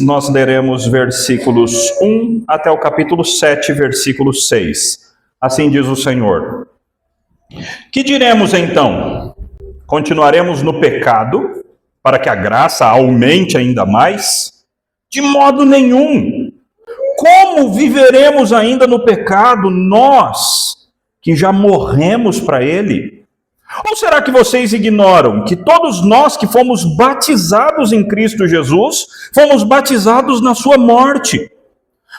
Nós leremos versículos 1 até o capítulo 7, versículo 6. Assim diz o Senhor. Que diremos então? Continuaremos no pecado para que a graça aumente ainda mais? De modo nenhum. Como viveremos ainda no pecado, nós que já morremos para ele? Ou será que vocês ignoram que todos nós que fomos batizados em Cristo Jesus, fomos batizados na sua morte?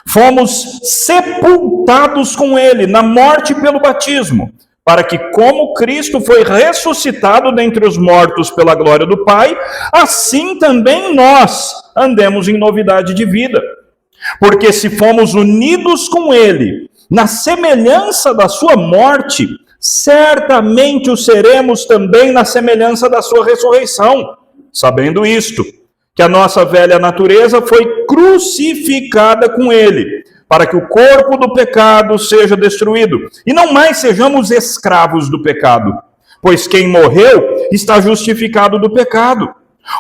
Fomos sepultados com ele na morte pelo batismo, para que, como Cristo foi ressuscitado dentre os mortos pela glória do Pai, assim também nós andemos em novidade de vida. Porque se fomos unidos com ele na semelhança da sua morte, certamente o seremos também na semelhança da sua ressurreição, sabendo isto, que a nossa velha natureza foi crucificada com ele, para que o corpo do pecado seja destruído, e não mais sejamos escravos do pecado, pois quem morreu está justificado do pecado.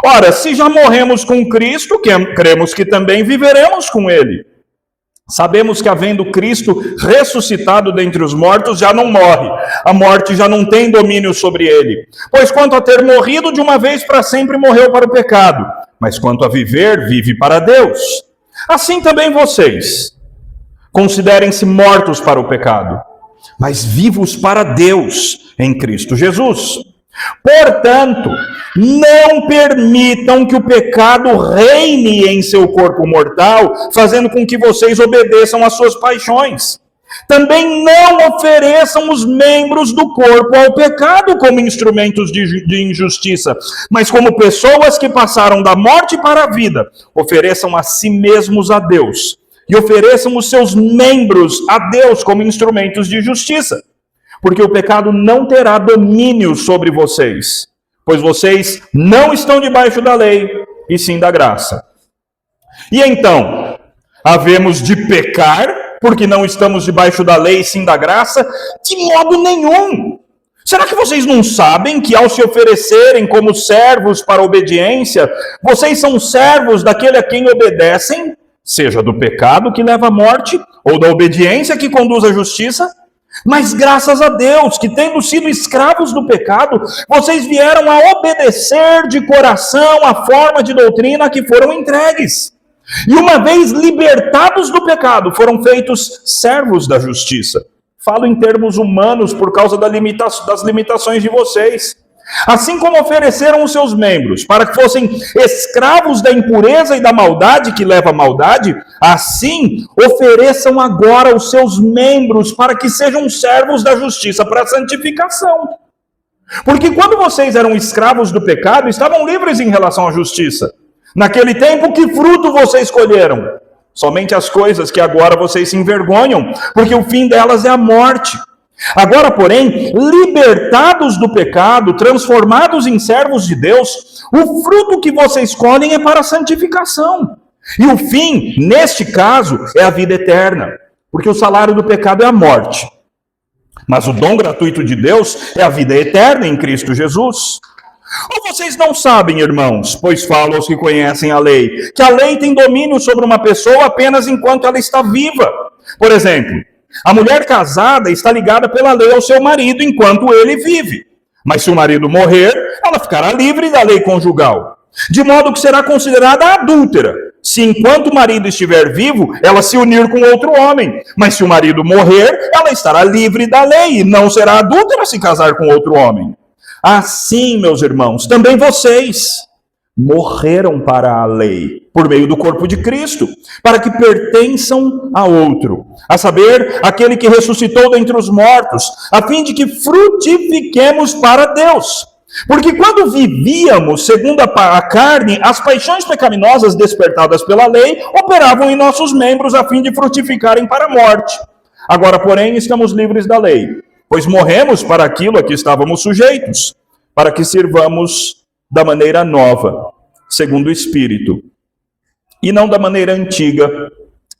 Ora, se já morremos com Cristo, cremos que também viveremos com ele. Sabemos que, havendo Cristo ressuscitado dentre os mortos, já não morre. A morte já não tem domínio sobre ele. Pois quanto a ter morrido de uma vez para sempre, morreu para o pecado. Mas quanto a viver, vive para Deus. Assim também vocês. Considerem-se mortos para o pecado, mas vivos para Deus em Cristo Jesus. Portanto, não permitam que o pecado reine em seu corpo mortal, fazendo com que vocês obedeçam às suas paixões. Também não ofereçam os membros do corpo ao pecado como instrumentos de injustiça, mas como pessoas que passaram da morte para a vida, ofereçam a si mesmos a Deus, e ofereçam os seus membros a Deus como instrumentos de justiça. Porque o pecado não terá domínio sobre vocês, pois vocês não estão debaixo da lei, e sim da graça. E então, havemos de pecar, porque não estamos debaixo da lei, e sim da graça? De modo nenhum! Será que vocês não sabem que, ao se oferecerem como servos para a obediência, vocês são servos daquele a quem obedecem, seja do pecado que leva à morte, ou da obediência que conduz à justiça? Mas graças a Deus, que tendo sido escravos do pecado, vocês vieram a obedecer de coração a forma de doutrina que foram entregues. E uma vez libertados do pecado, foram feitos servos da justiça. Falo em termos humanos por causa das limitações de vocês. Assim como ofereceram os seus membros para que fossem escravos da impureza e da maldade que leva à maldade, assim ofereçam agora os seus membros para que sejam servos da justiça para a santificação. Porque quando vocês eram escravos do pecado, estavam livres em relação à justiça. Naquele tempo, que fruto vocês colheram? Somente as coisas que agora vocês se envergonham, porque o fim delas é a morte. Agora, porém, libertados do pecado, transformados em servos de Deus, o fruto que vocês colhem é para a santificação. E o fim, neste caso, é a vida eterna, porque o salário do pecado é a morte. Mas o dom gratuito de Deus é a vida eterna em Cristo Jesus. Ou vocês não sabem, irmãos, pois falo aos que conhecem a lei, que a lei tem domínio sobre uma pessoa apenas enquanto ela está viva. Por exemplo, a mulher casada está ligada pela lei ao seu marido enquanto ele vive. Mas se o marido morrer, ela ficará livre da lei conjugal. De modo que será considerada adúltera, se enquanto o marido estiver vivo, ela se unir com outro homem. Mas se o marido morrer, ela estará livre da lei e não será adúltera se casar com outro homem. Assim, meus irmãos, também vocês morreram para a lei, por meio do corpo de Cristo, para que pertençam a outro, a saber, aquele que ressuscitou dentre os mortos, a fim de que frutifiquemos para Deus. Porque quando vivíamos segundo a carne, as paixões pecaminosas despertadas pela lei operavam em nossos membros a fim de frutificarem para a morte. Agora, porém, estamos livres da lei, pois morremos para aquilo a que estávamos sujeitos, para que sirvamos da maneira nova, segundo o Espírito, e não da maneira antiga,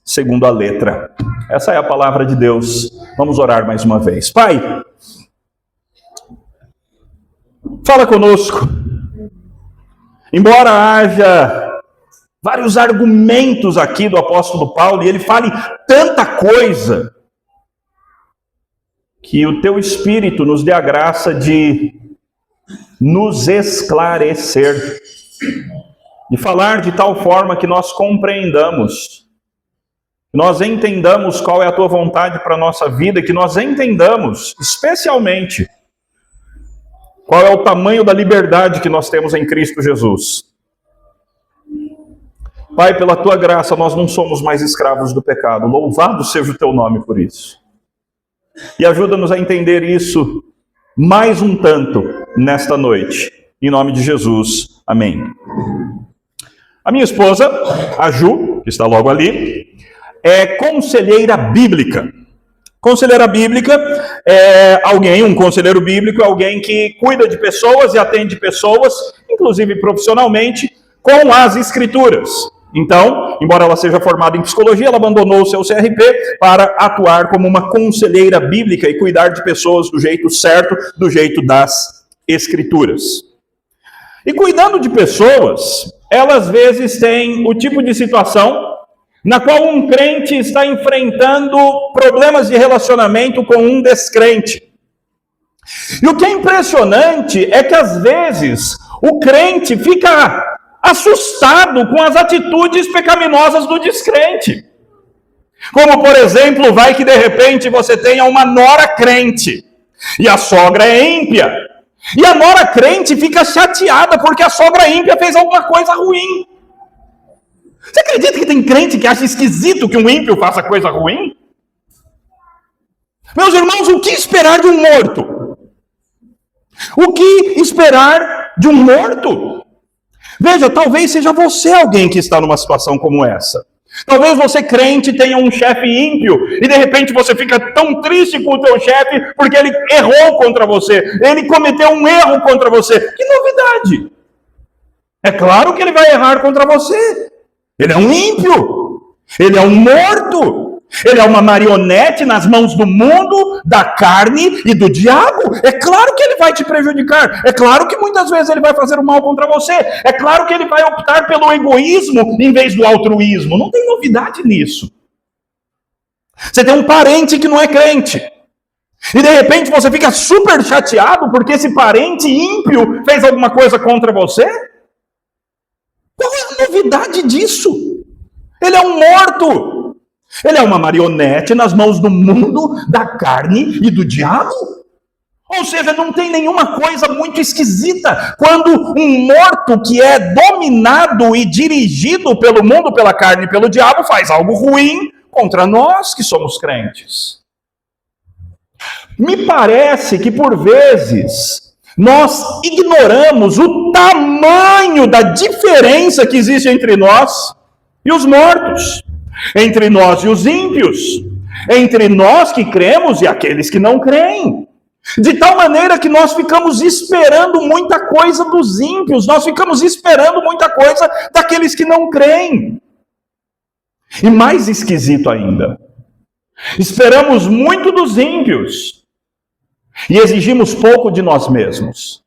segundo a letra. Essa é a palavra de Deus. Vamos orar mais uma vez. Pai, fala conosco. Embora haja vários argumentos aqui do apóstolo Paulo, e ele fala tanta coisa, que o teu Espírito nos dê a graça de nos esclarecer, de falar de tal forma que nós compreendamos, que nós entendamos qual é a tua vontade para a nossa vida, que nós entendamos, especialmente, qual é o tamanho da liberdade que nós temos em Cristo Jesus. Pai, pela tua graça, nós não somos mais escravos do pecado. Louvado seja o teu nome por isso. E ajuda-nos a entender isso mais um tanto nesta noite. Em nome de Jesus. Amém. A minha esposa, a Ju, que está logo ali, é conselheira bíblica. Conselheira bíblica é alguém, um conselheiro bíblico é alguém que cuida de pessoas e atende pessoas, inclusive profissionalmente, com as Escrituras. Então, embora ela seja formada em psicologia, ela abandonou o seu CRP para atuar como uma conselheira bíblica e cuidar de pessoas do jeito certo, do jeito das Escrituras. E cuidando de pessoas, ela às vezes tem o tipo de situação na qual um crente está enfrentando problemas de relacionamento com um descrente. E o que é impressionante é que às vezes o crente fica assustado com as atitudes pecaminosas do descrente. Como, por exemplo, vai que de repente você tenha uma nora crente e a sogra é ímpia. E a nora crente fica chateada porque a sogra ímpia fez alguma coisa ruim. Você acredita que tem crente que acha esquisito que um ímpio faça coisa ruim? Meus irmãos, o que esperar de um morto? O que esperar de um morto? Veja, talvez seja você alguém que está numa situação como essa. Talvez você, crente, tenha um chefe ímpio e de repente você fica tão triste com o teu chefe porque ele errou contra você, ele cometeu um erro contra você. Que novidade! É claro que ele vai errar contra você. Ele é um ímpio, ele é um morto, ele é uma marionete nas mãos do mundo, da carne e do diabo. É claro que ele vai te prejudicar, é claro que muitas vezes ele vai fazer o mal contra você, é claro que ele vai optar pelo egoísmo em vez do altruísmo. Não tem novidade nisso. Você tem um parente que não é crente, e de repente você fica super chateado porque esse parente ímpio fez alguma coisa contra você? Qual é a novidade disso? Ele é um morto. Ele é uma marionete nas mãos do mundo, da carne e do diabo. Ou seja, não tem nenhuma coisa muito esquisita quando um morto que é dominado e dirigido pelo mundo, pela carne e pelo diabo faz algo ruim contra nós que somos crentes. Me parece que por vezes nós ignoramos o tamanho da diferença que existe entre nós e os mortos, entre nós e os ímpios, entre nós que cremos e aqueles que não creem. De tal maneira que nós ficamos esperando muita coisa dos ímpios, nós ficamos esperando muita coisa daqueles que não creem. E mais esquisito ainda, esperamos muito dos ímpios e exigimos pouco de nós mesmos.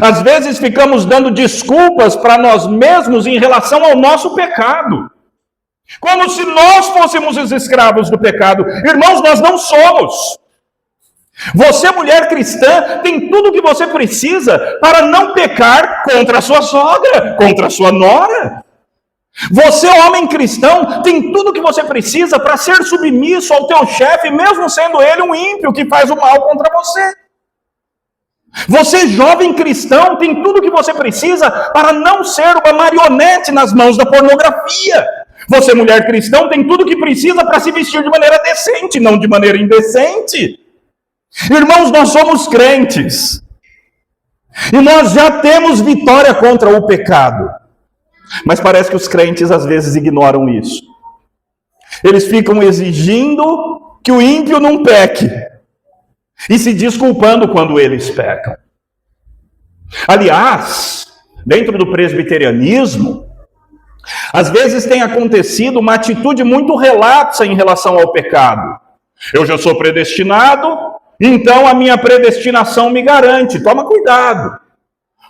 Às vezes ficamos dando desculpas para nós mesmos em relação ao nosso pecado, como se nós fôssemos os escravos do pecado. Irmãos, nós não somos. Você, mulher cristã, tem tudo o que você precisa para não pecar contra a sua sogra, contra a sua nora. Você, homem cristão, tem tudo o que você precisa para ser submisso ao teu chefe, mesmo sendo ele um ímpio que faz o mal contra você. Você, jovem cristão, tem tudo o que você precisa para não ser uma marionete nas mãos da pornografia. Você, mulher cristã, tem tudo o que precisa para se vestir de maneira decente, não de maneira indecente. Irmãos, nós somos crentes. E nós já temos vitória contra o pecado. Mas parece que os crentes às vezes ignoram isso. Eles ficam exigindo que o ímpio não peque e se desculpando quando eles pecam. Aliás, dentro do presbiterianismo, às vezes tem acontecido uma atitude muito relapsa em relação ao pecado. Eu já sou predestinado, então a minha predestinação me garante. Toma cuidado.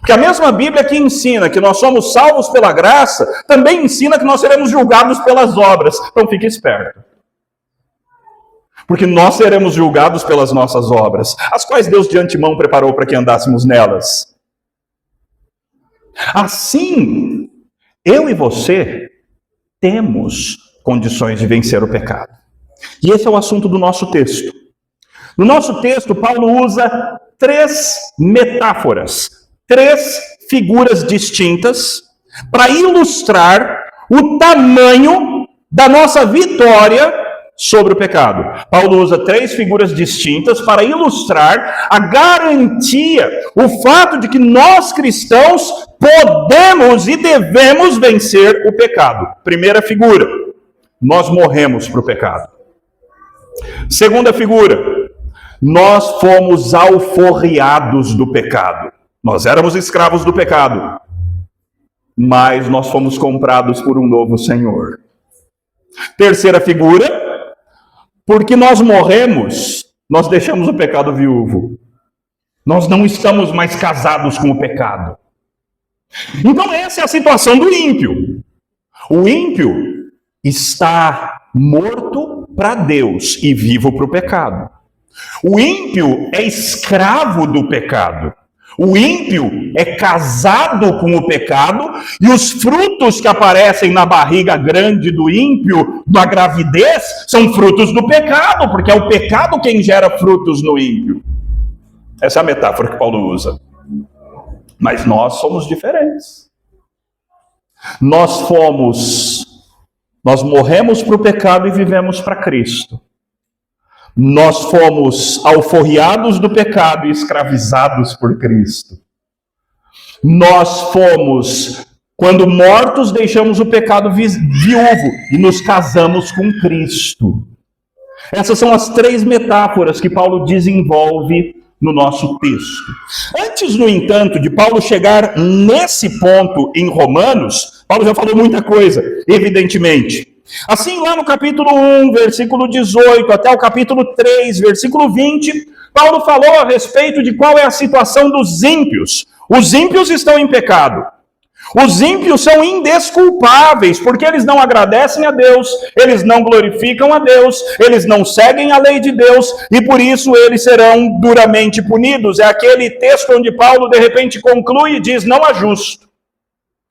Porque a mesma Bíblia que ensina que nós somos salvos pela graça, também ensina que nós seremos julgados pelas obras. Então fique esperto. Porque nós seremos julgados pelas nossas obras, as quais Deus de antemão preparou para que andássemos nelas. Assim, eu e você temos condições de vencer o pecado. E esse é o assunto do nosso texto. No nosso texto, Paulo usa 3 metáforas, 3 figuras distintas, para ilustrar o tamanho da nossa vitória sobre o pecado. Paulo usa 3 figuras distintas para ilustrar a garantia, o fato de que nós cristãos podemos e devemos vencer o pecado. Primeira figura, nós morremos para o pecado. Segunda figura, nós fomos alforriados do pecado. Nós éramos escravos do pecado, mas nós fomos comprados por um novo Senhor. Terceira figura, porque nós morremos, nós deixamos o pecado viúvo. Nós não estamos mais casados com o pecado. Então essa é a situação do ímpio. O ímpio está morto para Deus e vivo para o pecado. O ímpio é escravo do pecado. O ímpio é casado com o pecado e os frutos que aparecem na barriga grande do ímpio, da gravidez, são frutos do pecado, porque é o pecado quem gera frutos no ímpio. Essa é a metáfora que Paulo usa. Mas nós somos diferentes. Nós morremos para o pecado e vivemos para Cristo. Nós fomos alforriados do pecado e escravizados por Cristo. Nós fomos, quando mortos, deixamos o pecado viúvo e nos casamos com Cristo. Essas são as 3 metáforas que Paulo desenvolve no nosso texto. Antes, no entanto, de Paulo chegar nesse ponto em Romanos, Paulo já falou muita coisa, evidentemente. Assim, lá no capítulo 1, versículo 18, até o capítulo 3, versículo 20, Paulo falou a respeito de qual é a situação dos ímpios. Os ímpios estão em pecado. Os ímpios são indesculpáveis, porque eles não agradecem a Deus, eles não glorificam a Deus, eles não seguem a lei de Deus, e por isso eles serão duramente punidos. É aquele texto onde Paulo, de repente, conclui e diz, não há justo.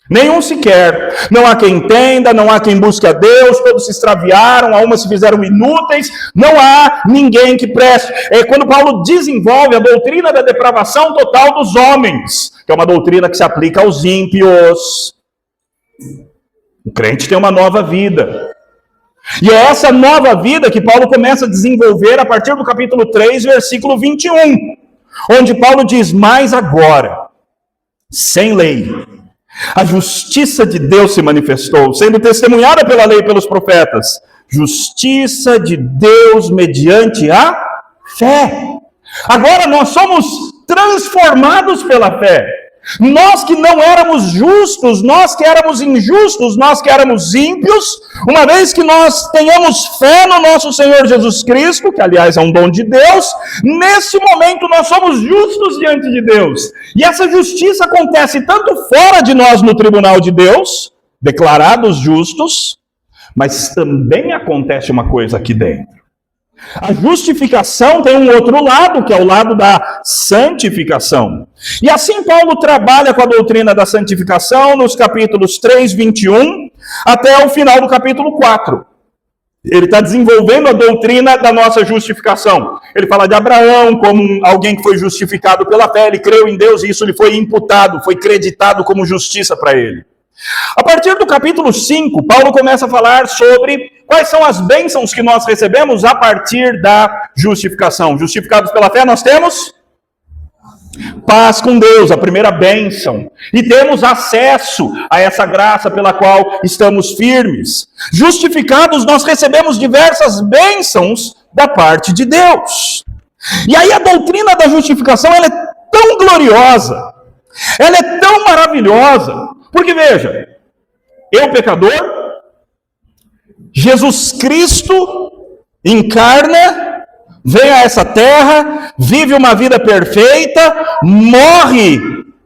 Nenhum sequer, não há quem entenda, não há quem busque a Deus, todos se extraviaram, algumas se fizeram inúteis, não há ninguém que preste. É quando Paulo desenvolve a doutrina da depravação total dos homens, que é uma doutrina que se aplica aos ímpios. O crente tem uma nova vida. E é essa nova vida que Paulo começa a desenvolver a partir do capítulo 3, versículo 21, onde Paulo diz, mas agora, sem lei, a justiça de Deus se manifestou, sendo testemunhada pela lei e pelos profetas. Justiça de Deus mediante a fé. Agora nós somos transformados pela fé. Nós que não éramos justos, nós que éramos injustos, nós que éramos ímpios, uma vez que nós tenhamos fé no nosso Senhor Jesus Cristo, que aliás é um dom de Deus, nesse momento nós somos justos diante de Deus. E essa justiça acontece tanto fora de nós no tribunal de Deus, declarados justos, mas também acontece uma coisa aqui dentro. A justificação tem um outro lado, que é o lado da santificação. E assim Paulo trabalha com a doutrina da santificação nos capítulos 3, 21, até o final do capítulo 4. Ele está desenvolvendo a doutrina da nossa justificação. Ele fala de Abraão como alguém que foi justificado pela fé, ele creu em Deus e isso lhe foi imputado, foi creditado como justiça para ele. A partir do capítulo 5, Paulo começa a falar sobre quais são as bênçãos que nós recebemos a partir da justificação. Justificados pela fé, nós temos paz com Deus, a primeira bênção. E temos acesso a essa graça pela qual estamos firmes. Justificados, nós recebemos diversas bênçãos da parte de Deus. E aí a doutrina da justificação, ela é tão gloriosa, ela é tão maravilhosa, porque veja, eu pecador, Jesus Cristo encarna, vem a essa terra, vive uma vida perfeita, morre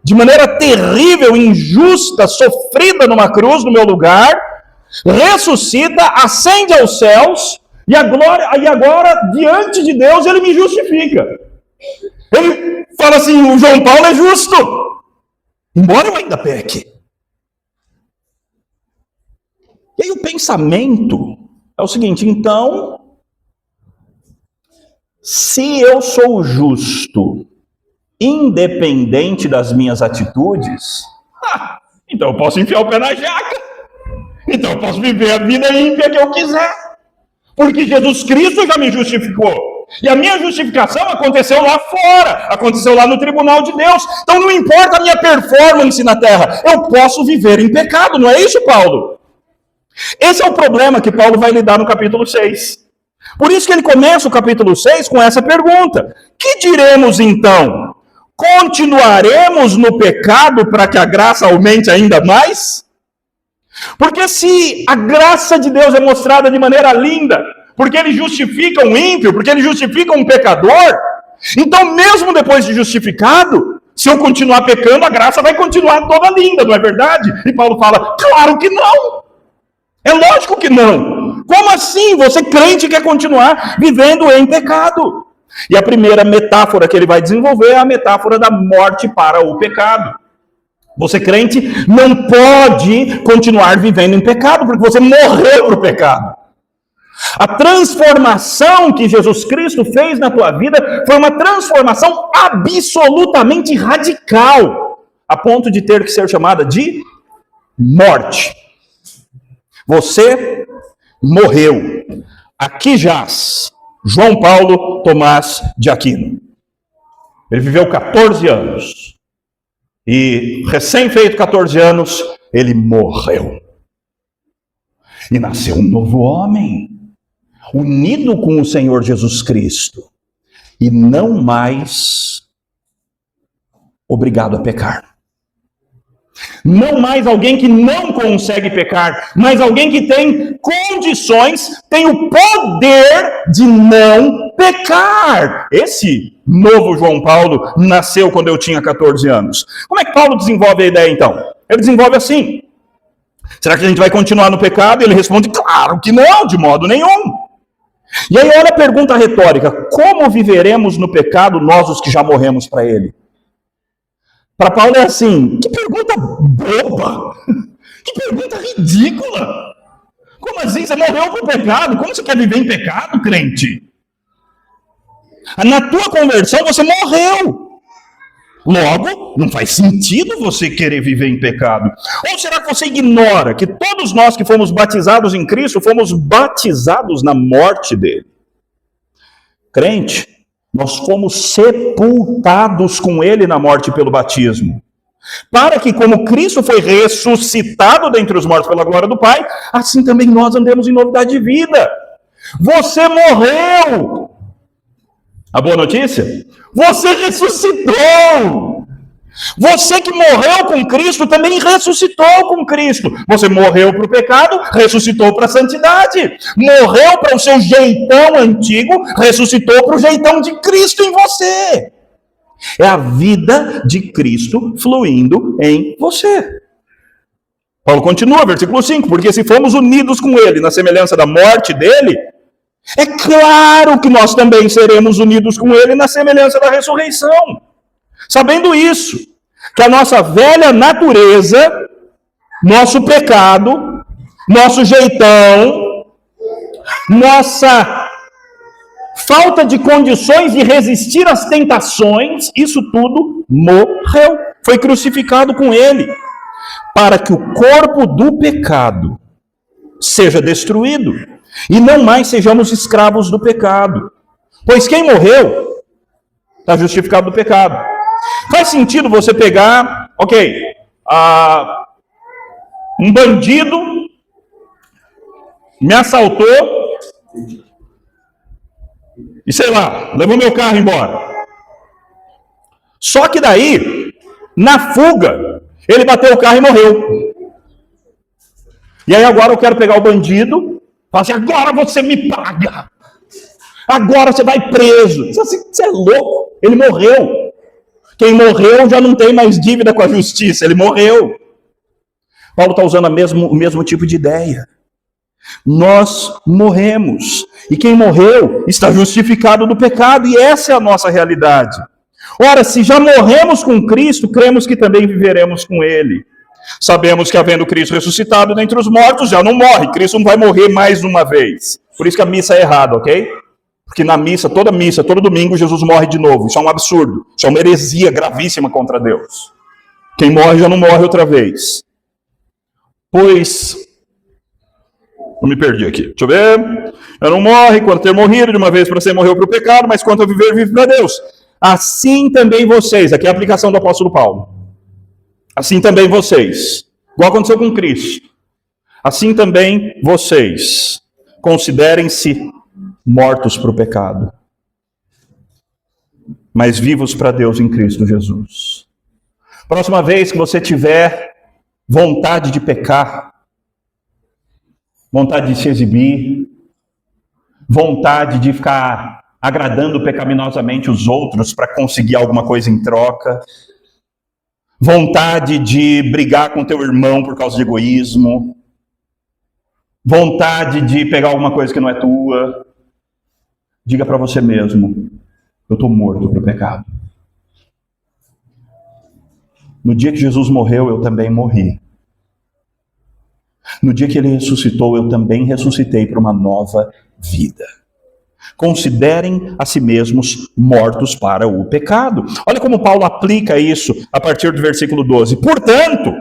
de maneira terrível, injusta, sofrida numa cruz no meu lugar, ressuscita, ascende aos céus, e agora, diante de Deus, ele me justifica. Ele fala assim, o João Paulo é justo, embora eu ainda peque. E aí o pensamento é o seguinte, então, se eu sou justo, independente das minhas atitudes, então eu posso enfiar o pé na jaca. Então eu posso viver a vida ímpia que eu quiser. Porque Jesus Cristo já me justificou. E a minha justificação aconteceu lá fora, aconteceu lá no tribunal de Deus. Então não importa a minha performance na terra, eu posso viver em pecado, não é isso, Paulo? Esse é o problema que Paulo vai lidar no capítulo 6. Por isso que ele começa o capítulo 6 com essa pergunta. Que diremos então? Continuaremos no pecado para que a graça aumente ainda mais? Porque se a graça de Deus é mostrada de maneira linda, porque ele justifica um ímpio, porque ele justifica um pecador, então mesmo depois de justificado, se eu continuar pecando, a graça vai continuar toda linda, não é verdade? E Paulo fala, claro que não! É lógico que não! Como assim? Você crente quer continuar vivendo em pecado? E a primeira metáfora que ele vai desenvolver é a metáfora da morte para o pecado. Você crente não pode continuar vivendo em pecado, porque você morreu para o pecado. A transformação que Jesus Cristo fez na tua vida foi uma transformação absolutamente radical, a ponto de ter que ser chamada de morte. Você morreu. Aqui jaz João Paulo Tomás de Aquino. Ele viveu 14 anos. E recém-feito 14 anos, ele morreu. E nasceu um novo homem, unido com o Senhor Jesus Cristo. E não mais obrigado a pecar. Não mais alguém que não consegue pecar, mas alguém que tem condições, tem o poder de não pecar. Esse novo João Paulo nasceu quando eu tinha 14 anos. Como é que Paulo desenvolve a ideia então? Ele desenvolve assim. Será que a gente vai continuar no pecado? E ele responde, claro que não, de modo nenhum. E aí olha a pergunta retórica, como viveremos no pecado nós os que já morremos para ele? Para Paulo é assim, que pergunta boba, que pergunta ridícula. Como assim? Você morreu com o pecado? Como você quer viver em pecado, crente? Na tua conversão você morreu. Logo, não faz sentido você querer viver em pecado. Ou será que você ignora que todos nós que fomos batizados em Cristo, fomos batizados na morte dele? Crente, nós fomos sepultados com ele na morte pelo batismo. Para que, como Cristo foi ressuscitado dentre os mortos pela glória do Pai, assim também nós andemos em novidade de vida. Você morreu! A boa notícia? Você ressuscitou! Você que morreu com Cristo também ressuscitou com Cristo. Você morreu para o pecado, ressuscitou para a santidade. Morreu para o seu jeitão antigo, ressuscitou para o jeitão de Cristo em você. É a vida de Cristo fluindo em você. Paulo continua, versículo 5, porque se fomos unidos com ele na semelhança da morte dele, é claro que nós também seremos unidos com ele na semelhança da ressurreição. Sabendo isso, que a nossa velha natureza, nosso pecado, nosso jeitão, nossa falta de condições de resistir às tentações, isso tudo morreu, foi crucificado com ele, para que o corpo do pecado seja destruído, e não mais sejamos escravos do pecado. Pois quem morreu está justificado do pecado. Faz sentido você pegar, um bandido me assaltou e sei lá, levou meu carro embora. Só que daí, na fuga, ele bateu o carro e morreu. E aí agora eu quero pegar o bandido, falar assim, agora você me paga. Agora você vai preso. Você é louco, ele morreu. Quem morreu já não tem mais dívida com a justiça, ele morreu. Paulo está usando o mesmo tipo de ideia. Nós morremos, e quem morreu está justificado do pecado, e essa é a nossa realidade. Ora, se já morremos com Cristo, cremos que também viveremos com Ele. Sabemos que, havendo Cristo ressuscitado dentre os mortos, já não morre. Cristo não vai morrer mais uma vez. Por isso que a missa é errada, ok? Porque na missa, todo domingo, Jesus morre de novo. Isso é um absurdo. Isso é uma heresia gravíssima contra Deus. Quem morre já não morre outra vez. Pois... Eu me perdi aqui. Deixa eu ver. Eu não morre quando ter morrido. De uma vez para você morreu para o pecado, mas quanto a viver, vive para Deus. Assim também vocês. Aqui é a aplicação do apóstolo Paulo. Assim também vocês. Igual aconteceu com Cristo. Assim também vocês. Considerem-se mortos para o pecado, mas vivos para Deus em Cristo Jesus. Próxima vez que você tiver vontade de pecar, vontade de se exibir, vontade de ficar agradando pecaminosamente os outros para conseguir alguma coisa em troca, vontade de brigar com teu irmão por causa de egoísmo, vontade de pegar alguma coisa que não é tua, diga para você mesmo, eu estou morto para o pecado. No dia que Jesus morreu, eu também morri. No dia que ele ressuscitou, eu também ressuscitei para uma nova vida. Considerem a si mesmos mortos para o pecado. Olha como Paulo aplica isso a partir do versículo 12. Portanto,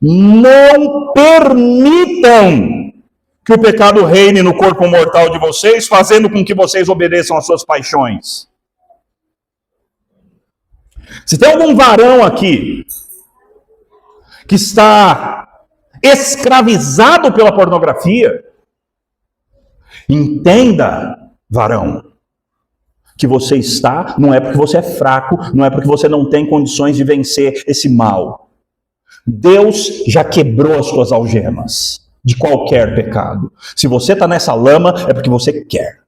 não permitam que o pecado reine no corpo mortal de vocês, fazendo com que vocês obedeçam às suas paixões. Se tem algum varão aqui que está escravizado pela pornografia, entenda, varão, que você está, não é porque você é fraco, não é porque você não tem condições de vencer esse mal. Deus já quebrou as suas algemas de qualquer pecado. Se você está nessa lama, é porque você quer.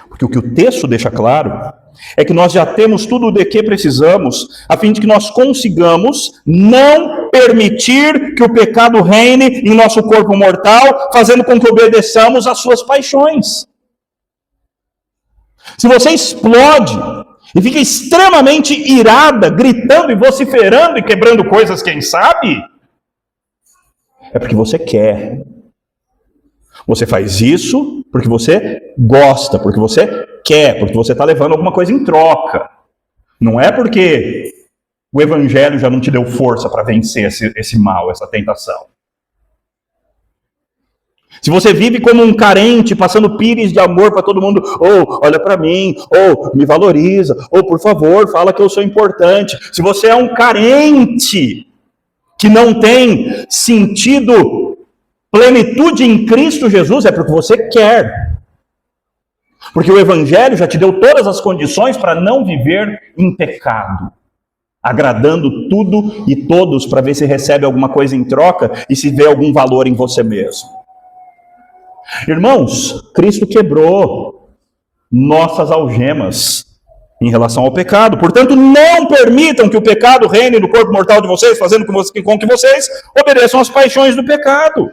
Porque o que o texto deixa claro é que nós já temos tudo o de que precisamos, a fim de que nós consigamos não permitir que o pecado reine em nosso corpo mortal, fazendo com que obedeçamos às suas paixões. Se você explode e fica extremamente irada, gritando e vociferando e quebrando coisas, quem sabe, é porque você quer. Você faz isso porque você gosta, porque você quer, porque você está levando alguma coisa em troca. Não é porque o evangelho já não te deu força para vencer esse mal, essa tentação. Se você vive como um carente, passando pires de amor para todo mundo, olha para mim, me valoriza, por favor, fala que eu sou importante. Se você é um carente que não tem sentido plenitude em Cristo Jesus, é porque você quer. Porque o evangelho já te deu todas as condições para não viver em pecado, agradando tudo e todos para ver se recebe alguma coisa em troca e se vê algum valor em você mesmo. Irmãos, Cristo quebrou nossas algemas em relação ao pecado. Portanto, não permitam que o pecado reine no corpo mortal de vocês, fazendo com que vocês obedeçam às paixões do pecado.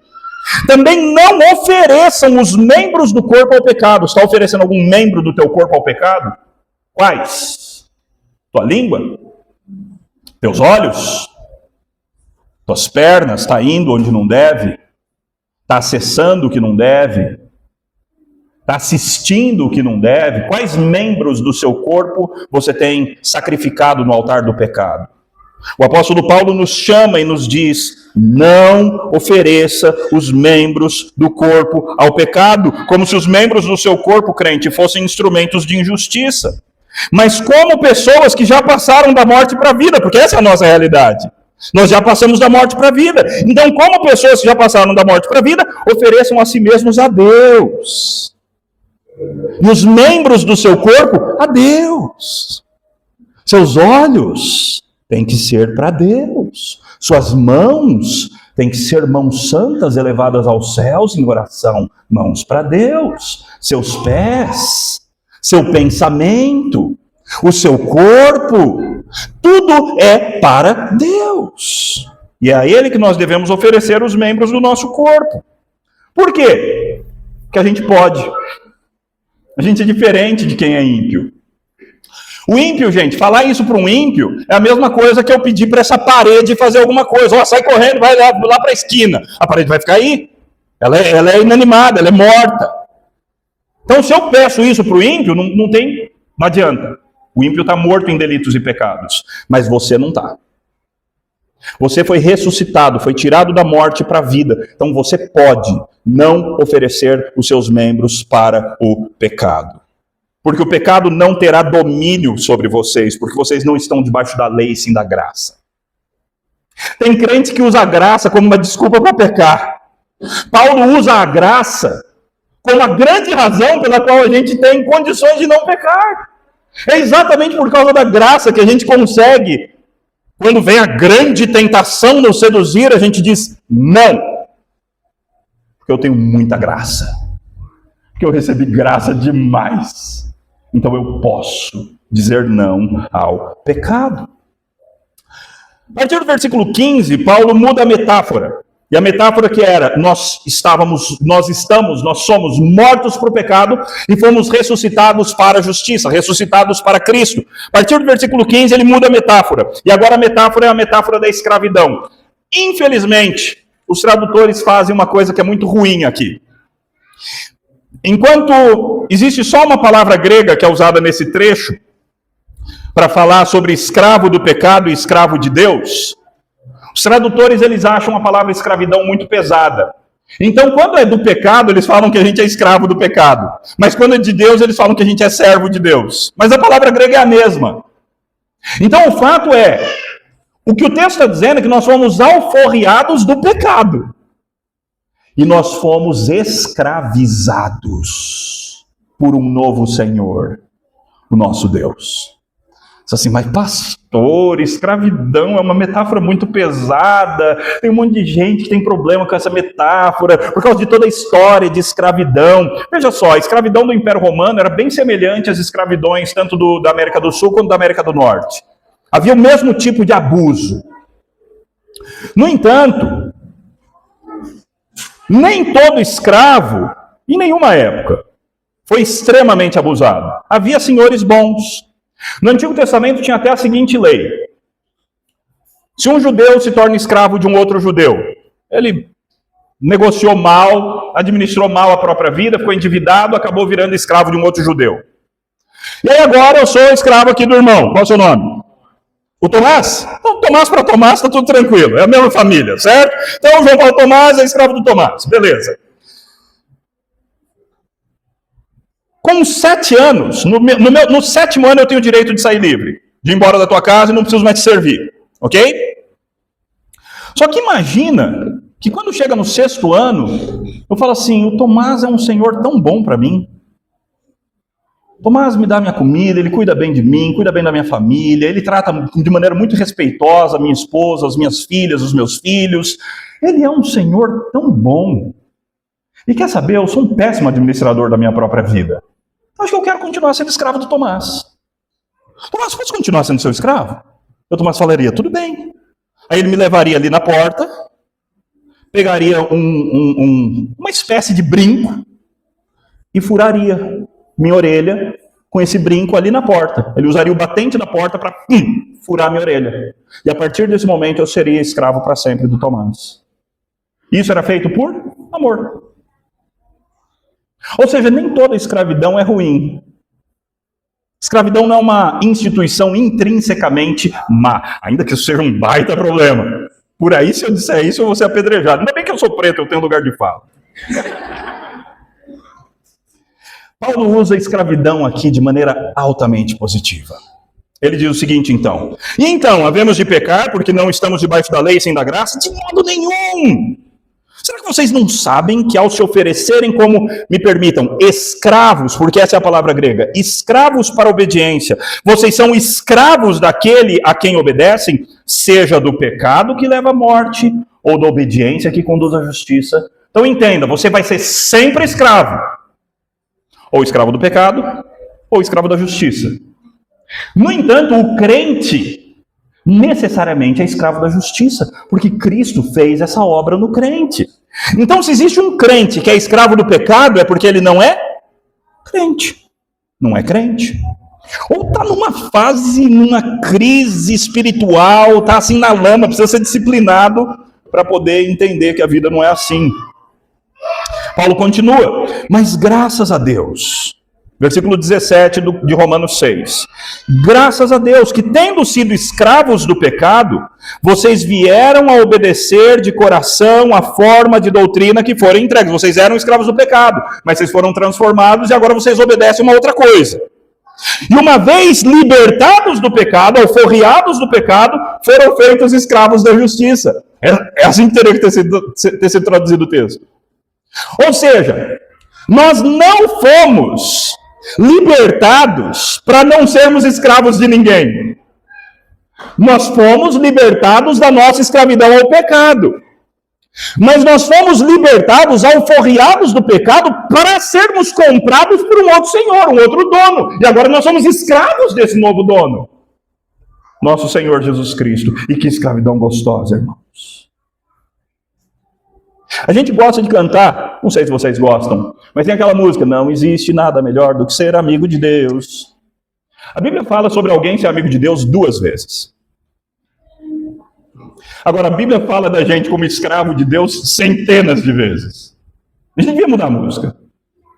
Também não ofereçam os membros do corpo ao pecado. Está oferecendo algum membro do teu corpo ao pecado? Quais? Tua língua? Teus olhos? Tuas pernas? Está indo onde não deve? Está acessando o que não deve? Está assistindo o que não deve? Quais membros do seu corpo você tem sacrificado no altar do pecado? O apóstolo Paulo nos chama e nos diz: não ofereça os membros do corpo ao pecado, como se os membros do seu corpo, crente, fossem instrumentos de injustiça, mas como pessoas que já passaram da morte para a vida, porque essa é a nossa realidade. Nós já passamos da morte para a vida. Então, como pessoas que já passaram da morte para a vida, ofereçam a si mesmos a Deus. E os membros do seu corpo, a Deus. Seus olhos têm que ser para Deus. Suas mãos têm que ser mãos santas elevadas aos céus em oração. Mãos para Deus. Seus pés, seu pensamento, o seu corpo, tudo é para Deus. E é a Ele que nós devemos oferecer os membros do nosso corpo. Por quê? Porque a gente pode. A gente é diferente de quem é ímpio. O ímpio, gente, falar isso para um ímpio é a mesma coisa que eu pedir para essa parede fazer alguma coisa. Ó, sai correndo, vai lá para a esquina. A parede vai ficar aí. Ela é inanimada, ela é morta. Então, se eu peço isso para o ímpio, não adianta. O ímpio está morto em delitos e pecados. Mas você não está. Você foi ressuscitado, foi tirado da morte para a vida. Então, você pode não oferecer os seus membros para o pecado. Porque o pecado não terá domínio sobre vocês, porque vocês não estão debaixo da lei, sim da graça. Tem crente que usa a graça como uma desculpa para pecar. Paulo usa a graça como a grande razão pela qual a gente tem condições de não pecar. É exatamente por causa da graça que a gente consegue, quando vem a grande tentação nos seduzir, a gente diz não. Porque eu tenho muita graça. Porque eu recebi graça demais. Então eu posso dizer não ao pecado. A partir do versículo 15, Paulo muda a metáfora. E a metáfora que era, nós somos mortos para o pecado e fomos ressuscitados para a justiça, ressuscitados para Cristo. A partir do versículo 15, ele muda a metáfora. E agora a metáfora é a metáfora da escravidão. Infelizmente, os tradutores fazem uma coisa que é muito ruim aqui. Enquanto existe só uma palavra grega que é usada nesse trecho para falar sobre escravo do pecado e escravo de Deus, os tradutores eles acham a palavra escravidão muito pesada. Então, quando é do pecado, eles falam que a gente é escravo do pecado. Mas quando é de Deus, eles falam que a gente é servo de Deus. Mas a palavra grega é a mesma. Então, o fato é, o que o texto está dizendo é que nós fomos alforriados do pecado. E nós fomos escravizados por um novo Senhor, o nosso Deus. Diz assim, mas pastor, escravidão é uma metáfora muito pesada, tem um monte de gente que tem problema com essa metáfora, por causa de toda a história de escravidão. Veja só, a escravidão do Império Romano era bem semelhante às escravidões tanto da América do Sul quanto da América do Norte. Havia o mesmo tipo de abuso. No entanto, nem todo escravo, em nenhuma época, foi extremamente abusado. Havia senhores bons. No Antigo Testamento tinha até a seguinte lei. Se um judeu se torna escravo de um outro judeu, ele negociou mal, administrou mal a própria vida, ficou endividado, acabou virando escravo de um outro judeu. E aí agora eu sou escravo aqui do irmão. Qual é o seu nome? O Tomás? Então, Tomás para Tomás está tudo tranquilo, é a mesma família, certo? Então o João Paulo Tomás é escravo do Tomás, beleza. Com 7 anos, no 7º ano eu tenho o direito de sair livre, de ir embora da tua casa e não preciso mais te servir, ok? Só que imagina que quando chega no 6º ano, eu falo assim, o Tomás é um senhor tão bom para mim. Tomás me dá minha comida, ele cuida bem de mim, cuida bem da minha família, ele trata de maneira muito respeitosa a minha esposa, as minhas filhas, os meus filhos. Ele é um senhor tão bom. E quer saber, eu sou um péssimo administrador da minha própria vida. Acho que eu quero continuar sendo escravo do Tomás. Tomás, posso continuar sendo seu escravo? O Tomás falaria, tudo bem. Aí ele me levaria ali na porta, pegaria uma espécie de brinco e furaria minha orelha com esse brinco ali na porta. Ele usaria o batente da porta para furar minha orelha. E a partir desse momento eu seria escravo para sempre do Tomás. Isso era feito por amor. Ou seja, nem toda escravidão é ruim. Escravidão não é uma instituição intrinsecamente má, ainda que isso seja um baita problema. Por aí, se eu disser isso, eu vou ser apedrejado. Ainda bem que eu sou preto, eu tenho lugar de fala. Paulo usa a escravidão aqui de maneira altamente positiva. Ele diz o seguinte, então. E então, havemos de pecar porque não estamos debaixo da lei sem da graça? De modo nenhum! Será que vocês não sabem que ao se oferecerem como, me permitam, escravos, porque essa é a palavra grega, escravos para a obediência, vocês são escravos daquele a quem obedecem, seja do pecado que leva à morte, ou da obediência que conduz à justiça? Então entenda, você vai ser sempre escravo. Ou escravo do pecado, ou escravo da justiça. No entanto, o crente necessariamente é escravo da justiça, porque Cristo fez essa obra no crente. Então, se existe um crente que é escravo do pecado, é porque ele não é crente. Não é crente. Ou está numa fase, numa crise espiritual, está assim na lama, precisa ser disciplinado para poder entender que a vida não é assim. Paulo continua, mas graças a Deus, versículo 17 de Romanos 6, graças a Deus que tendo sido escravos do pecado, vocês vieram a obedecer de coração a forma de doutrina que foram entregues. Vocês eram escravos do pecado, mas vocês foram transformados e agora vocês obedecem uma outra coisa. E uma vez libertados do pecado, alforriados do pecado, foram feitos escravos da justiça. É assim que teria que ter sido traduzido o texto. Ou seja, nós não fomos libertados para não sermos escravos de ninguém. Nós fomos libertados da nossa escravidão ao pecado. Mas nós fomos libertados, alforriados do pecado, para sermos comprados por um outro senhor, um outro dono. E agora nós somos escravos desse novo dono. Nosso Senhor Jesus Cristo. E que escravidão gostosa, irmãos. A gente gosta de cantar, não sei se vocês gostam, mas tem aquela música, não existe nada melhor do que ser amigo de Deus. A Bíblia fala sobre alguém ser amigo de Deus 2 vezes. Agora, a Bíblia fala da gente como escravo de Deus centenas de vezes. A gente devia mudar a música.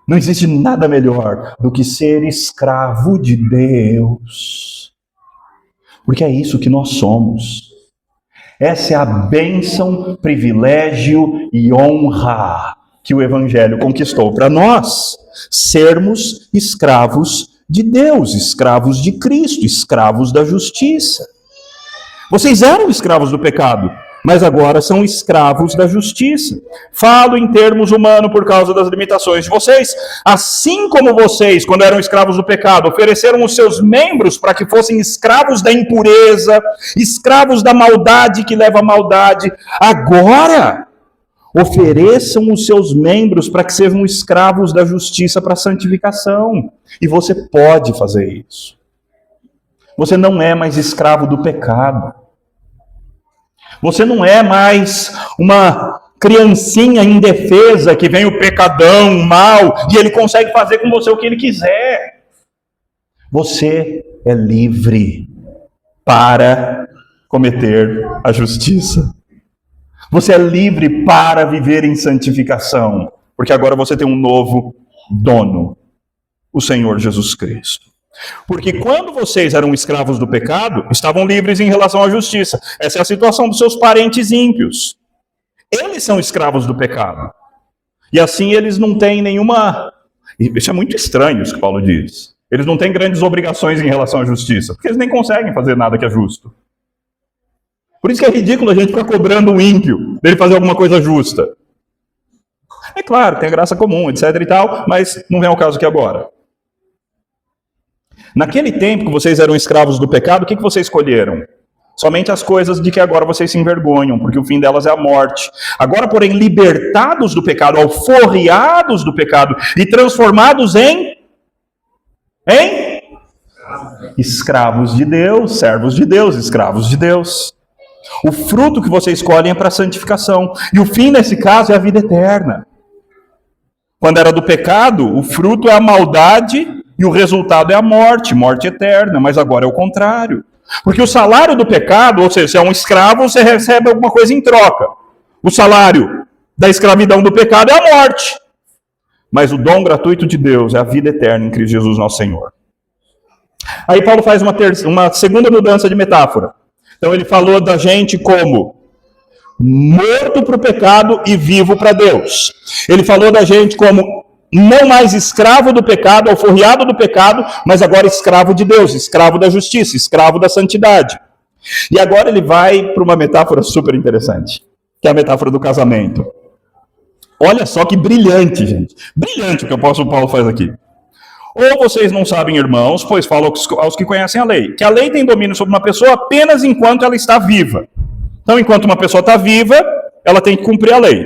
Não existe nada melhor do que ser escravo de Deus. Porque é isso que nós somos. Essa é a bênção, privilégio e honra que o Evangelho conquistou para nós. Sermos escravos de Deus, escravos de Cristo, escravos da justiça. Vocês eram escravos do pecado, mas agora são escravos da justiça. Falo em termos humanos por causa das limitações de vocês. Assim como vocês, quando eram escravos do pecado, ofereceram os seus membros para que fossem escravos da impureza, escravos da maldade que leva à maldade, agora ofereçam os seus membros para que sejam escravos da justiça para a santificação. E você pode fazer isso. Você não é mais escravo do pecado. Você não é mais uma criancinha indefesa que vem o pecadão, o mal, e ele consegue fazer com você o que ele quiser. Você é livre para cometer a justiça. Você é livre para viver em santificação, porque agora você tem um novo dono, o Senhor Jesus Cristo. Porque quando vocês eram escravos do pecado, estavam livres em relação à justiça. Essa é a situação dos seus parentes ímpios. Eles são escravos do pecado. E assim eles não têm nenhuma... Isso é muito estranho isso que Paulo diz. Eles não têm grandes obrigações em relação à justiça, porque eles nem conseguem fazer nada que é justo. Por isso que é ridículo a gente ficar cobrando o ímpio dele fazer alguma coisa justa. É claro, tem a graça comum, etc e tal, mas não vem ao caso aqui agora. Naquele tempo que vocês eram escravos do pecado, o que vocês escolheram? Somente as coisas de que agora vocês se envergonham, porque o fim delas é a morte. Agora, porém, libertados do pecado, alforriados do pecado e transformados em escravos de Deus, servos de Deus, escravos de Deus. O fruto que vocês escolhem é para a santificação. E o fim, nesse caso, é a vida eterna. Quando era do pecado, o fruto é a maldade e o resultado é a morte, morte eterna. Mas agora é o contrário. Porque o salário do pecado, ou seja, se é um escravo, você recebe alguma coisa em troca. O salário da escravidão do pecado é a morte. Mas o dom gratuito de Deus é a vida eterna em Cristo Jesus nosso Senhor. Aí Paulo faz uma segunda mudança de metáfora. Então ele falou da gente como morto para o pecado e vivo para Deus. Ele falou da gente como não mais escravo do pecado, alforriado do pecado, mas agora escravo de Deus, escravo da justiça, escravo da santidade. E agora ele vai para uma metáfora super interessante, que é a metáfora do casamento. Olha só que brilhante, gente. Brilhante o que o apóstolo Paulo faz aqui. Ou vocês não sabem, irmãos, pois falo aos que conhecem a lei, que a lei tem domínio sobre uma pessoa apenas enquanto ela está viva. Então, enquanto uma pessoa está viva, ela tem que cumprir a lei.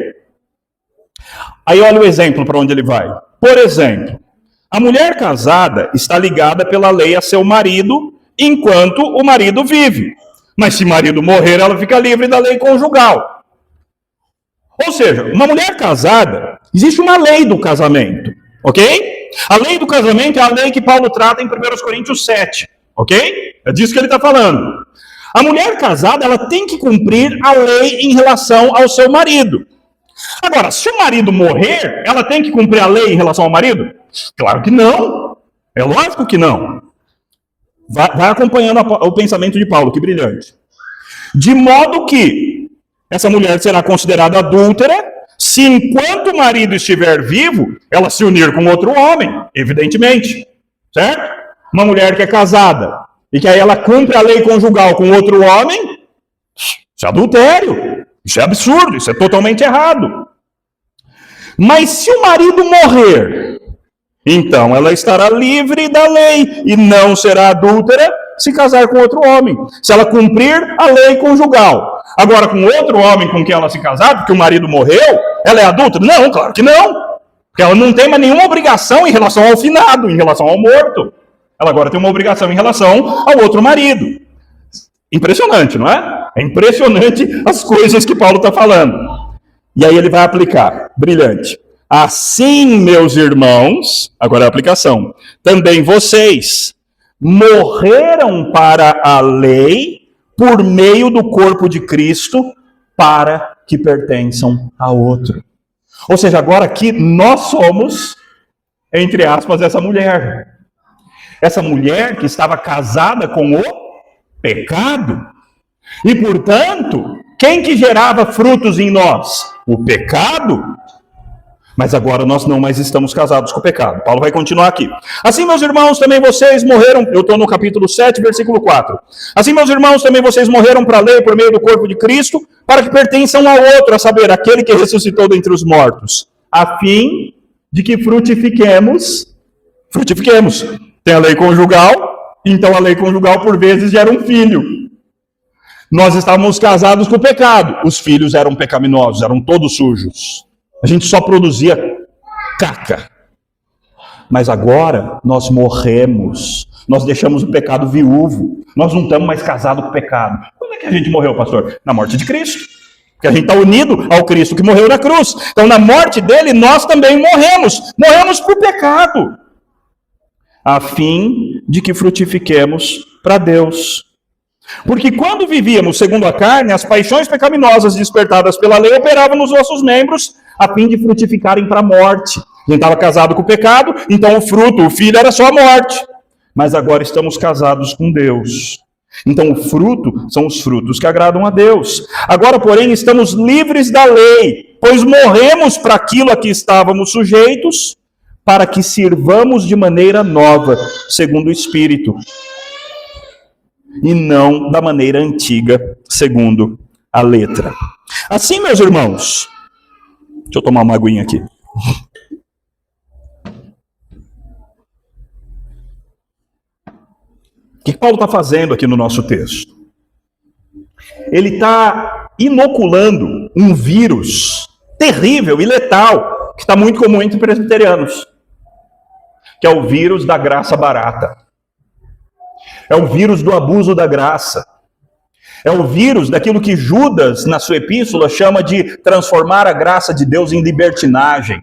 Aí olha o exemplo para onde ele vai. Por exemplo, a mulher casada está ligada pela lei a seu marido, enquanto o marido vive. Mas se o marido morrer, ela fica livre da lei conjugal. Ou seja, uma mulher casada, existe uma lei do casamento, ok? A lei do casamento é a lei que Paulo trata em 1 Coríntios 7, ok? É disso que ele está falando. A mulher casada, ela tem que cumprir a lei em relação ao seu marido. Agora, se o marido morrer, ela tem que cumprir a lei em relação ao marido? Claro que não. É lógico que não. Vai acompanhando o pensamento de Paulo, que brilhante. De modo que essa mulher será considerada adúltera se, enquanto o marido estiver vivo, ela se unir com outro homem, evidentemente. Certo? Uma mulher que é casada e que aí ela cumpre a lei conjugal com outro homem, isso é adultério. Isso é absurdo, isso é totalmente errado. Mas se o marido morrer, então ela estará livre da lei e não será adúltera se casar com outro homem, se ela cumprir a lei conjugal. Agora, com outro homem com quem ela se casar, porque o marido morreu, ela é adúltera? Não, claro que não. Porque ela não tem mais nenhuma obrigação em relação ao finado, em relação ao morto. Ela agora tem uma obrigação em relação ao outro marido. Impressionante, não é? É impressionante as coisas que Paulo está falando. E aí ele vai aplicar. Brilhante. Assim, meus irmãos, agora é a aplicação, também vocês morreram para a lei por meio do corpo de Cristo para que pertençam a outro. Ou seja, agora aqui nós somos, entre aspas, essa mulher. Essa mulher que estava casada com o pecado. E, portanto, quem que gerava frutos em nós? O pecado. Mas agora nós não mais estamos casados com o pecado. Paulo vai continuar aqui. Assim, meus irmãos, também vocês morreram... Eu estou no capítulo 7, versículo 4. Assim, meus irmãos, também vocês morreram para a lei por meio do corpo de Cristo, para que pertençam ao outro, a saber, aquele que ressuscitou dentre os mortos, a fim de que frutifiquemos. Frutifiquemos. Tem a lei conjugal, então a lei conjugal, por vezes, gera um filho. Nós estávamos casados com o pecado. Os filhos eram pecaminosos, eram todos sujos. A gente só produzia caca. Mas agora nós morremos. Nós deixamos o pecado viúvo. Nós não estamos mais casados com o pecado. Quando é que a gente morreu, pastor? Na morte de Cristo. Porque a gente está unido ao Cristo que morreu na cruz. Então, na morte dele, nós também morremos. Morremos para o pecado. A fim de que frutifiquemos para Deus. Porque quando vivíamos segundo a carne, as paixões pecaminosas despertadas pela lei operavam nos nossos membros a fim de frutificarem para a morte. A gente estava casado com o pecado, então o fruto, o filho, era só a morte. Mas agora estamos casados com Deus. Então o fruto são os frutos que agradam a Deus. Agora, porém, estamos livres da lei, pois morremos para aquilo a que estávamos sujeitos, para que sirvamos de maneira nova, segundo o Espírito, e não da maneira antiga, segundo a letra. Assim, meus irmãos, deixa eu tomar uma aguinha aqui. O que Paulo está fazendo aqui no nosso texto? Ele está inoculando um vírus terrível e letal, que está muito comum entre presbiterianos, que é o vírus da graça barata. É o vírus do abuso da graça. É o vírus daquilo que Judas, na sua epístola, chama de transformar a graça de Deus em libertinagem.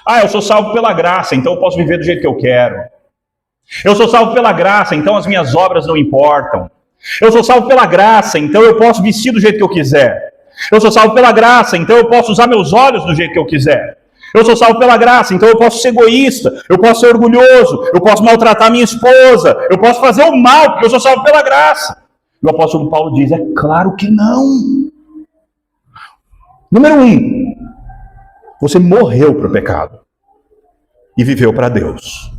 Ah, eu sou salvo pela graça, então eu posso viver do jeito que eu quero. Eu sou salvo pela graça, então as minhas obras não importam. Eu sou salvo pela graça, então eu posso vestir do jeito que eu quiser. Eu sou salvo pela graça, então eu posso usar meus olhos do jeito que eu quiser. Eu sou salvo pela graça, então eu posso ser egoísta, eu posso ser orgulhoso, eu posso maltratar minha esposa, eu posso fazer o mal, porque eu sou salvo pela graça. E o apóstolo Paulo diz, é claro que não. Número 1, você morreu para o pecado e viveu para Deus.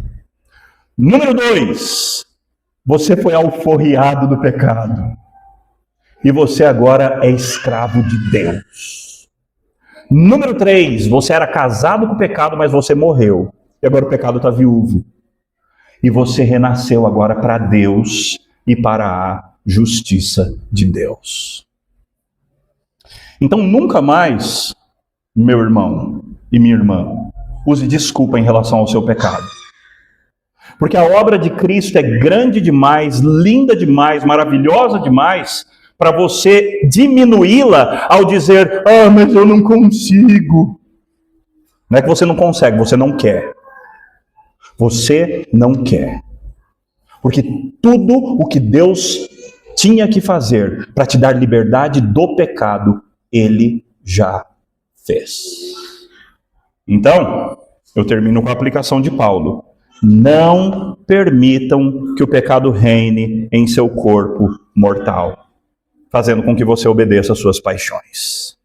Número 2, você foi alforriado do pecado e você agora é escravo de Deus. Número 3, você era casado com o pecado, mas você morreu. E agora o pecado está viúvo. E você renasceu agora para Deus e para a justiça de Deus. Então nunca mais, meu irmão e minha irmã, use desculpa em relação ao seu pecado. Porque a obra de Cristo é grande demais, linda demais, maravilhosa demais, para você diminuí-la ao dizer, mas eu não consigo. Não é que você não consegue, você não quer. Você não quer. Porque tudo o que Deus tinha que fazer para te dar liberdade do pecado, Ele já fez. Então, eu termino com a aplicação de Paulo. Não permitam que o pecado reine em seu corpo mortal, fazendo com que você obedeça às suas paixões.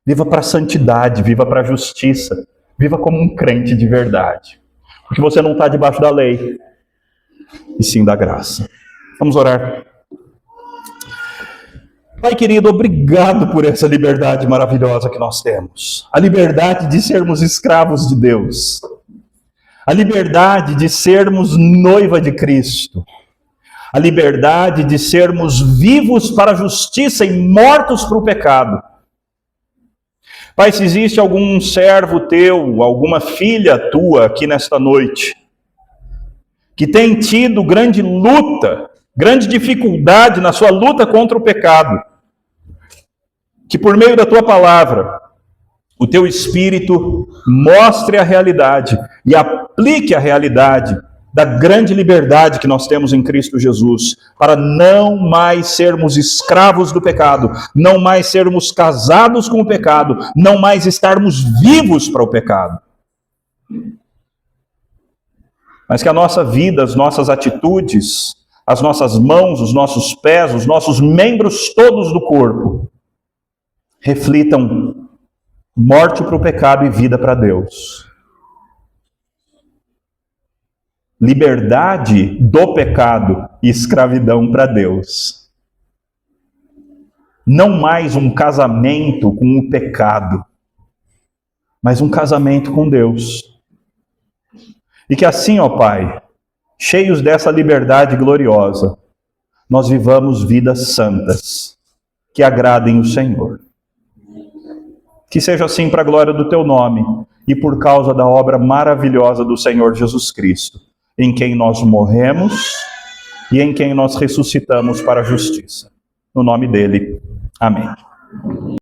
Viva para a santidade, viva para a justiça, viva como um crente de verdade. Porque você não está debaixo da lei, e sim da graça. Vamos orar. Pai querido, obrigado por essa liberdade maravilhosa que nós temos. A liberdade de sermos escravos de Deus. A liberdade de sermos noiva de Cristo. A liberdade de sermos vivos para a justiça e mortos para o pecado. Pai, se existe algum servo teu, alguma filha tua aqui nesta noite, que tem tido grande luta, grande dificuldade na sua luta contra o pecado, que por meio da tua palavra, o teu Espírito mostre a realidade e aplique a realidade da grande liberdade que nós temos em Cristo Jesus, para não mais sermos escravos do pecado, não mais sermos casados com o pecado, não mais estarmos vivos para o pecado. Mas que a nossa vida, as nossas atitudes, as nossas mãos, os nossos pés, os nossos membros todos do corpo, reflitam morte para o pecado e vida para Deus. Liberdade do pecado e escravidão para Deus. Não mais um casamento com o pecado, mas um casamento com Deus. E que assim, ó Pai, cheios dessa liberdade gloriosa, nós vivamos vidas santas, que agradem o Senhor. Que seja assim para a glória do Teu nome e por causa da obra maravilhosa do Senhor Jesus Cristo, em quem nós morremos e em quem nós ressuscitamos para a justiça. No nome dele, amém.